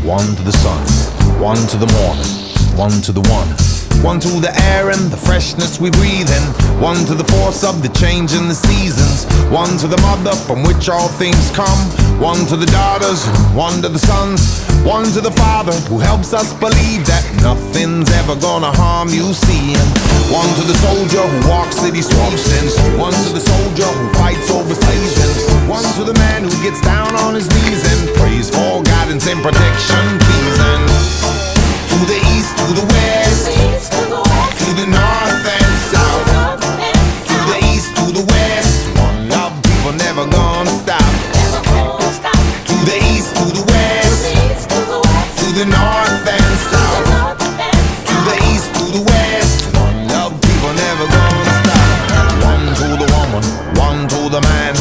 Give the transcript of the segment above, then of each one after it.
one to the sun, one to the morning, one to the one. One to the air and the freshness we breathe in. One to the force of the change in the seasons. One to the mother from which all things come. One to the daughters and one to the sons. One to the father who helps us believe that nothing's ever gonna harm you, seeing. One to the soldier who walks city streets in. One to the soldier who fights overseas. And one to the man who gets down on his knees and prays for guidance and protection, please. And to the east, to the west, to the north and south, to the east, to the west. One love, people never gonna stop. To the east, to the west, to the north and south, to the east, to the west. One love, people never gonna stop. One to the woman, one to the man,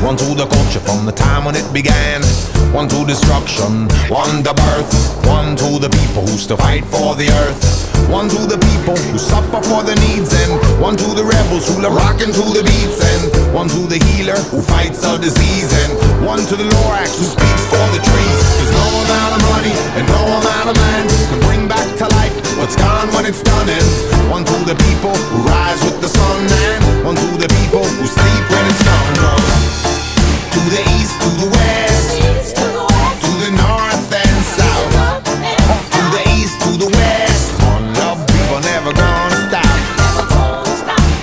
one to the culture from the time when it began. One to destruction, one to birth, one to the people who still fight for the earth. One to the people who suffer for their needs, and one to the rebels who love rockin' to the beats, and one to the healer who fights a disease, and one to the Lorax who speaks for the trees. There's no amount of money and no amount of man can bring back to life what's gone when it's done. And one to the people who rise with the sun, and one to the people who sleep when it's done. To the east, to the west, to the north and south, to the east, to the west. One love, people never gonna stop.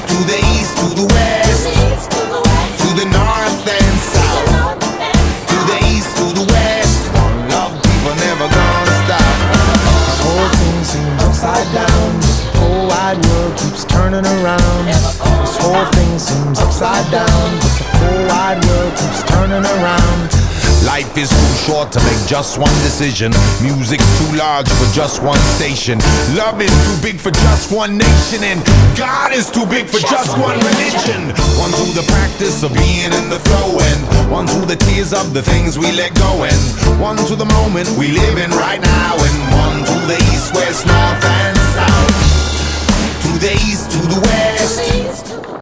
To the east, to the west, to the north and south, to the east, to the west. One love, people never gonna stop. This whole thing seems upside down. The whole wide world keeps turning around. This whole thing seems upside down. The whole wide world keeps turning around. Life is too short to make just one decision. Music's too large for just one station. Love is too big for just one nation. And God is too big for just one religion. One to the practice of being in the flow, and one to the tears of the things we let go, and one to the moment we live in right now, and one to the east, west, north and south, to the east, to the west,